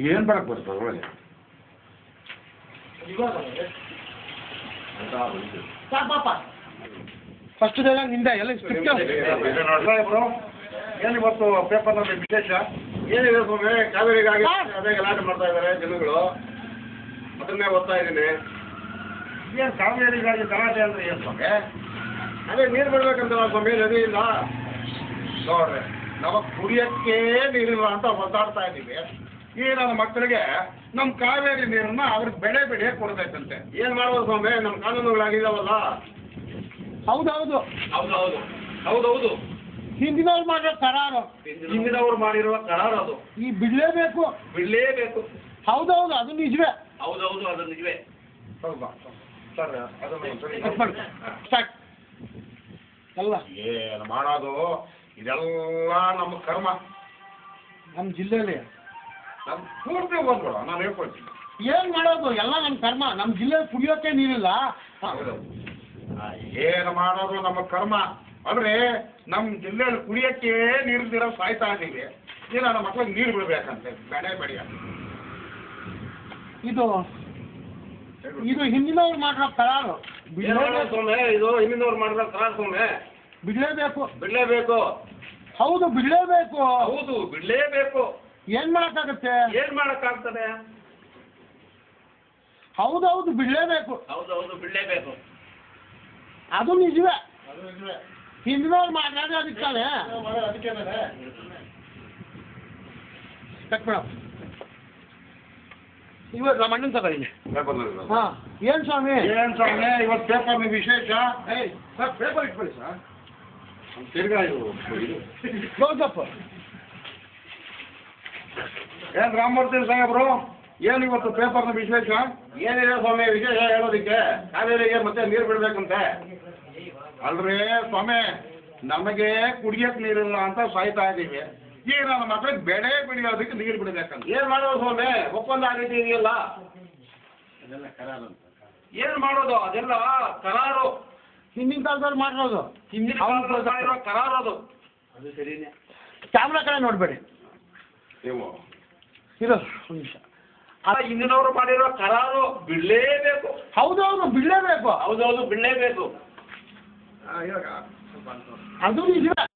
ಏನು ಬರಕ್ಕೆ ಬರ್ತದೆ ಒಳಗೆ ಫಸ್ಟ್ ನಿಂದ ಎಲ್ಲ ಬ್ರೋ ಏನು ಇವತ್ತು ಪೇಪರ್ನಲ್ಲಿ ವಿಶೇಷ ಏನಿದೆ ಸ್ವಾಮಿ ಕಾವೇರಿಗಾಗಿ ಅದೇ ಗಲಾಟೆ ಮಾಡ್ತಾ ಇದ್ದಾರೆ ಜನಗಳು ಅದನ್ನೇ ಓದ್ತಾ ಇದ್ದೀನಿ ಏನು ಕಾವೇರಿಗಾಗಿ ಗಲಾಟೆ ಅಂದರೆ ಏನು ಸ್ವಾಮಿ ಅದೇ ನೀರು ಬಿಡ್ಬೇಕಂತಲ್ಲ ಸ್ವಾಮಿ ನದಿಯಿಂದ ನೋಡ್ರಿ ನಮಗೆ ಕುಡಿಯೋಕ್ಕೆ ನೀರಿಲ್ಲ ಅಂತ ಒದ್ದಾಡ್ತಾ ಇದ್ದೀವಿ ಈ ನನ್ನ ಮಕ್ಕಳಿಗೆ ನಮ್ಮ ಕಾವೇರಿ ನೀರನ್ನು ಅವ್ರಿಗೆ ಬೆಳೆ ಕೊಡ್ಬೇಕಂತೆ ಏನು ಮಾಡೋದು ಸ್ವಾಮಿ ನಮ್ಮ ಕಾನೂನುಗಳಾಗಿದ್ದಾವಲ್ಲ ಹೌದೌದು ಹೌದೌದು ಹೌದೌದು ಹಿಂದಿನವ್ರು ಮಾಡಿರೋ ಕರಾರು ಹಿಂದಿನವ್ರು ಮಾಡಿರುವ ಕರಾರು ಅದು ಈ ಬಿಡಲೇಬೇಕು ಹೌದೌದು ಅದು ನಿಜವೇ ಹೌದೌದು ಅದು ನಿಜವೇ ಸರ್ ಸ್ಟಾರ್ಟ್ ಅಲ್ಲ ಏನು ಮಾಡೋದು ಇದೆಲ್ಲ ನಮ್ಮ ಕರ್ಮ ನಮ್ಮ ಜಿಲ್ಲೆಯಲ್ಲಿ ನಮ್ಮ ಪೂರ್ತಿ ಓದ್ಬೇಡ ನಾನು ಹೇಳ್ಕೊಳ್ತೀನಿ ಏನು ಮಾಡೋದು ಎಲ್ಲ ನಮ್ಮ ಕರ್ಮ ನಮ್ಮ ಜಿಲ್ಲೆಯಲ್ಲಿ ಕುಡಿಯೋಕೆ ನೀರಿಲ್ಲ ಏನು ಮಾಡೋದು ನಮ್ಮ ಕರ್ಮ ಅಂದ್ರೆ ನಮ್ಮ ಜಿಲ್ಲೆಯಲ್ಲಿ ಕುಡಿಯೋಕ್ಕೆ ನೀರಿಲ್ದಿರೋ ಸಾಯ್ತಾ ಇದ್ದೀವಿ ಇಲ್ಲ ನಮ್ಮ ಮಕ್ಳಿಗೆ ನೀರು ಬಿಡ್ಬೇಕಂತೆ ಬೆಳೆಯ ಇದು ಹಿಂದಿನವ್ರು ಮಾಡಿರೋ ಕರಾರು ಸೊಮ್ಮೆ ಇದು ಹಿಂದಿನವ್ರು ಮಾಡಿರೋ ಕರಾರು ಸೊಮ್ಮೆ ಬಿಡಲೇಬೇಕು ಹೌದು ಬಿಡಲೇಬೇಕು ಹೌದು ಬಿಡಲೇಬೇಕು ಏನ್ ಮಾಡಕ್ಕಾಗ್ತದೆ ಹೌದೌದು ಬಿಡಲೇಬೇಕು ಅದು ನಿಜವೇ ಹಿಂದಿನವ್ರು ಮಾತಾಡಿ ಅದಕ್ಕಾನೆ ಕಟ್ ಮೇಡಮ್ ಇವತ್ತು ನಮ್ಮ ಅಣ್ಣನ ತಗೊಳ್ಳಿ ಹಾಂ ಏನು ಸ್ವಾಮಿ ಇವತ್ತು ಪೇಪರ್ ವಿಶೇಷ ಸರ್ ಪೇಪರ್ ಇಟ್ಕೊಳ್ಳಿ ಸರ್ ತಿರ್ಗಾ ಕ್ಲೋಸಪ್ ಏನು ರಾಮಮೂರ್ತಿ ಸಾಹೇಬ್ರು ಏನು ಇವತ್ತು ಪೇಪರ್ನ ವಿಶೇಷ ಏನಿದೆ ಸ್ವಾಮಿ ವಿಶೇಷ ಹೇಳೋದಕ್ಕೆ ಕಾವೇರಿಗೆ ಮತ್ತೆ ನೀರು ಬಿಡ್ಬೇಕಂತೆ ಅಲ್ರಿ ಸ್ವಾಮಿ ನಮಗೆ ಕುಡಿಯೋಕೆ ನೀರಿಲ್ಲ ಅಂತ ಸಾಯ್ತಾ ಇದ್ದೀವಿ ಈಗ ನನ್ನ ಮಕ್ಕಳಿಗೆ ಬೆಳೆ ಬೆಳೆಯೋದಕ್ಕೆ ನೀರು ಬಿಡಬೇಕಂತ ಏನು ಮಾಡೋದು ಸ್ವಾಮಿ ಒಪ್ಪಂದ ಆಗೈತಿ ಇದೆಯಲ್ಲ ಏನು ಮಾಡೋದು ಅದೆಲ್ಲ ಕರಾರು ಹಿಂದಿನ ಕಾಲದಲ್ಲಿ ಮಾಡಿರೋದು ಮಾಡಿರೋ ಕರಾರು ಅದು ಸರಿನೇ ಕ್ಯಾಮ್ರಾ ಕಡೆ ನೋಡಬೇಡಿ ನೀವು ಇರೋ ಒಂದು ನಿಮಿಷ ಹಿಂದಿನವರು ಮಾಡಿರೋ ಕರಾರು ಬಿಡಲೇಬೇಕು ಹೌದೌದು ಬಿಡಲೇಬೇಕು ಬಿಡಲೇಬೇಕು ಅದು ನಿಜವೇ